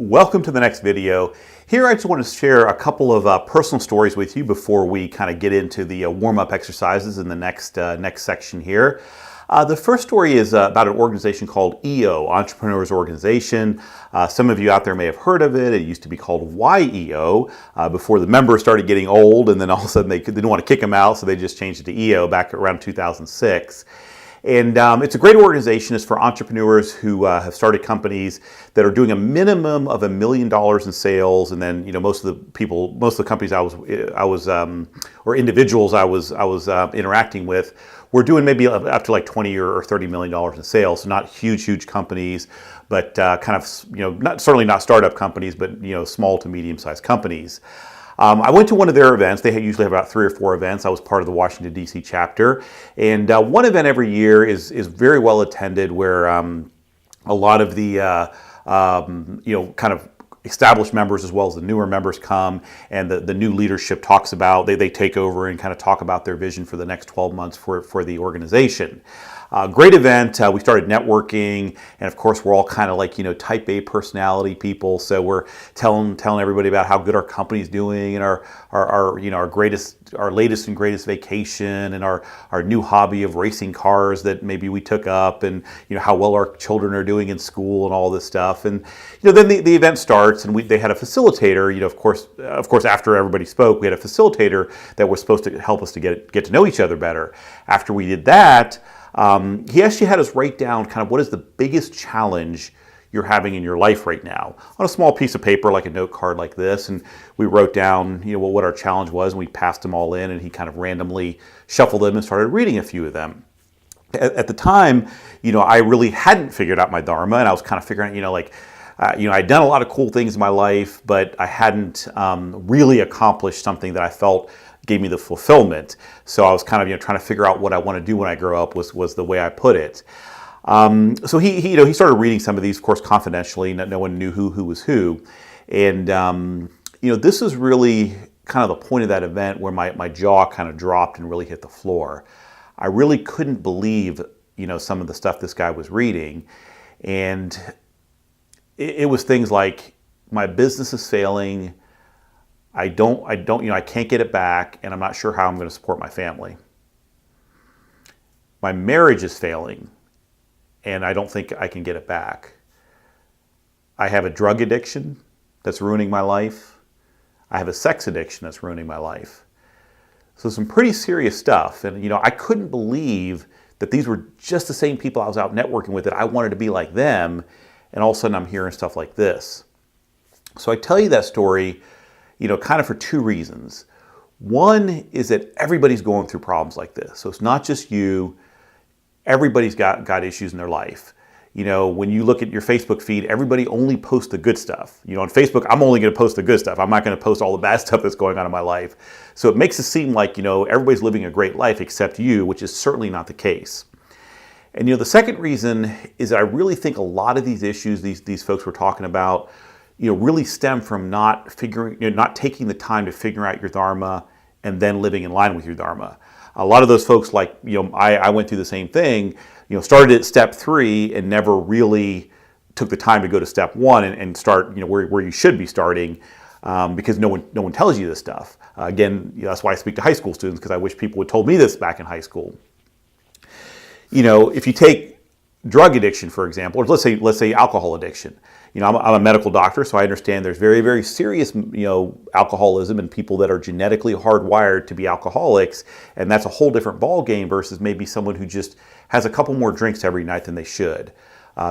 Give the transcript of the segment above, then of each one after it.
Welcome to the next video. Here I just want to share a couple of personal stories with you before we kind of get into the warm-up exercises in the next section here. The first story is about an organization called EO, Entrepreneurs Organization. Some of you out there may have heard of it. It used to be called YEO before the members started getting old, and then all of a sudden they didn't want to kick them out, so they just changed it to EO back around 2006. And it's a great organization. It's for entrepreneurs who have started companies that are doing a minimum of $1 million in sales, and then most of the companies or individuals I was interacting with were doing maybe up to like $20 or $30 million in sales. So not huge companies, but kind of certainly not startup companies, but small to medium sized companies. I went to one of their events. They usually have about 3 or 4 events. I was part of the Washington, D.C. chapter. And one event every year is very well attended, where a lot of the kind of established members as well as the newer members come, and the new leadership talks about, they take over and kind of talk about their vision for the next 12 months for the organization. Great event. We started networking, and of course we're all kind of like type A personality people, so we're telling everybody about how good our company's doing, and our latest and greatest vacation, and our new hobby of racing cars that maybe we took up, and how well our children are doing in school and all this stuff. And then the event starts, and they had a facilitator. Of course after everybody spoke, we had a facilitator that was supposed to help us to get to know each other better. After we did that, he actually had us write down kind of what is the biggest challenge you're having in your life right now on a small piece of paper, like a note card like this. And we wrote down what our challenge was, and we passed them all in, and he kind of randomly shuffled them and started reading a few of them. At the time, I really hadn't figured out my Dharma, and I was kind of figuring out, I'd done a lot of cool things in my life, but I hadn't really accomplished something that I felt gave me the fulfillment. So I was kind of trying to figure out what I want to do when I grow up, was the way I put it. So he started reading some of these, of course, confidentially. No one knew who was who. And this is really kind of the point of that event where my jaw kind of dropped and really hit the floor. I really couldn't believe some of the stuff this guy was reading, and it was things like, my business is failing. I can't get it back, and I'm not sure how I'm going to support my family. My marriage is failing, and I don't think I can get it back. I have a drug addiction that's ruining my life. I have a sex addiction that's ruining my life. So some pretty serious stuff. And I couldn't believe that these were just the same people I was out networking with, that I wanted to be like them, and all of a sudden I'm hearing stuff like this. So I tell you that story kind of for 2 reasons. One is that everybody's going through problems like this. So it's not just you. Everybody's got issues in their life. When you look at your Facebook feed, everybody only posts the good stuff. On Facebook, I'm only going to post the good stuff. I'm not going to post all the bad stuff that's going on in my life. So it makes it seem like, everybody's living a great life except you, which is certainly not the case. And the second reason is that I really think a lot of these issues these folks were talking about really stem from not taking the time to figure out your Dharma and then living in line with your Dharma. A lot of those folks, I went through the same thing, started at step 3 and never really took the time to go to step 1 and start, where you should be starting, because no one tells you this stuff. Again, that's why I speak to high school students, because I wish people would told me this back in high school. If you take drug addiction, for example, or let's say alcohol addiction. I'm a medical doctor, so I understand there's very, very serious, alcoholism, and people that are genetically hardwired to be alcoholics, and that's a whole different ball game versus maybe someone who just has a couple more drinks every night than they should,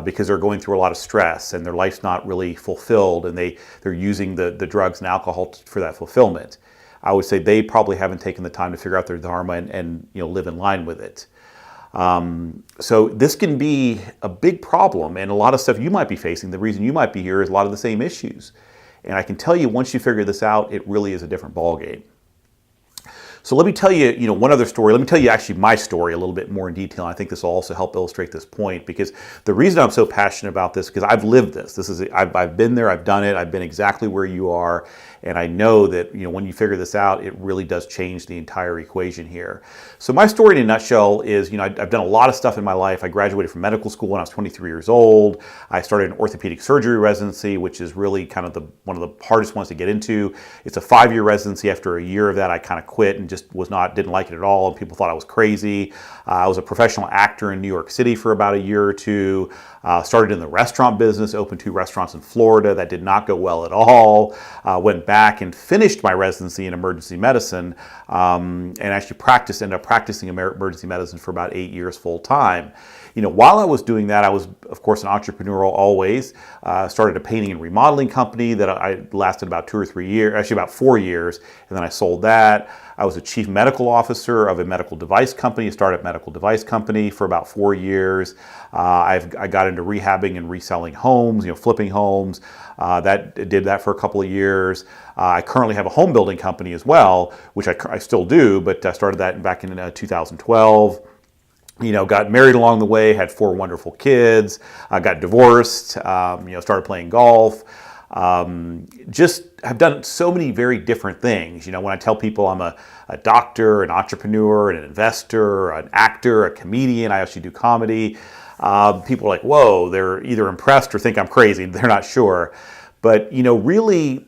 because they're going through a lot of stress and their life's not really fulfilled, and they're using the drugs and alcohol for that fulfillment. I would say they probably haven't taken the time to figure out their Dharma and live in line with it. So this can be a big problem, and a lot of stuff you might be facing. The reason you might be here is a lot of the same issues. And I can tell you, once you figure this out, it really is a different ballgame. So let me tell you, one other story. Let me tell you actually my story a little bit more in detail. I think this will also help illustrate this point, because the reason I'm so passionate about this, because I've lived this. I've been there, I've done it, I've been exactly where you are, and I know that when you figure this out, it really does change the entire equation here. So my story in a nutshell is, I've done a lot of stuff in my life. I graduated from medical school when I was 23 years old. I started an orthopedic surgery residency, which is really kind of one of the hardest ones to get into. It's a 5-year residency. After a year of that, I kind of quit and just didn't like it at all, and people thought I was crazy. I was a professional actor in New York City for about a year or two. Started in the restaurant business, opened 2 restaurants in Florida. That did not go well at all. Went back and finished my residency in emergency medicine, and actually ended up practicing emergency medicine for about 8 years full time. While I was doing that, I was, of course, an entrepreneur always. Started a painting and remodeling company that I lasted about 2 or 3 years, actually about 4 years, and then I sold that. I was a chief medical officer of a medical device company, a startup medical device company, for about 4 years. I got into rehabbing and reselling homes, flipping homes. Did that for a couple of years. I currently have a home building company as well, which I still do, but I started that back in 2012. Got married along the way, had 4 wonderful kids, got divorced, started playing golf. Just have done so many very different things. When I tell people I'm a doctor, an entrepreneur, an investor, an actor, a comedian, I actually do comedy. People are like, whoa, they're either impressed or think I'm crazy. They're not sure. But, really,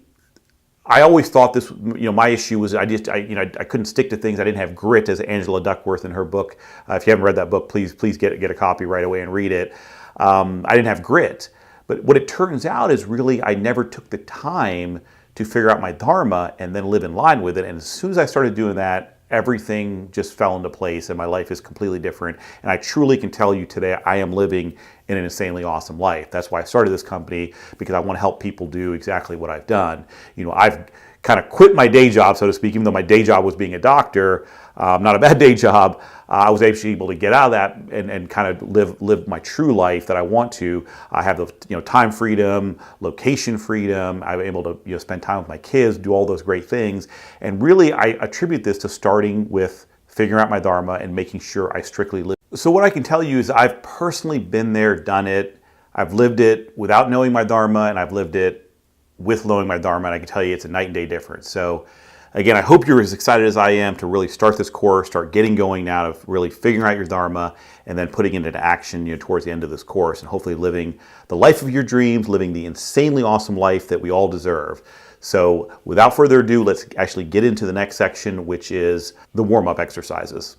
I always thought this, my issue was I couldn't stick to things. I didn't have grit, as Angela Duckworth in her book. If you haven't read that book, please get a copy right away and read it. I didn't have grit. But what it turns out is really I never took the time to figure out my dharma and then live in line with it. And as soon as I started doing that, everything just fell into place and my life is completely different. And I truly can tell you today, I am living in an insanely awesome life. That's why I started this company, because I want to help people do exactly what I've done. I've kind of quit my day job, so to speak, even though my day job was being a doctor, not a bad day job. I was actually able to get out of that and kind of live my true life that I want to. I have the time freedom, location freedom. I'm able to spend time with my kids, do all those great things. And really, I attribute this to starting with figuring out my dharma and making sure I strictly live. So what I can tell you is I've personally been there, done it. I've lived it without knowing my dharma, and I've lived it with knowing my dharma, and I can tell you it's a night and day difference. So again, I hope you're as excited as I am to really start this course, start getting going now, of really figuring out your dharma and then putting it into action towards the end of this course, and hopefully living the life of your dreams, living the insanely awesome life that we all deserve. So without further ado, let's actually get into the next section, which is the warm-up exercises.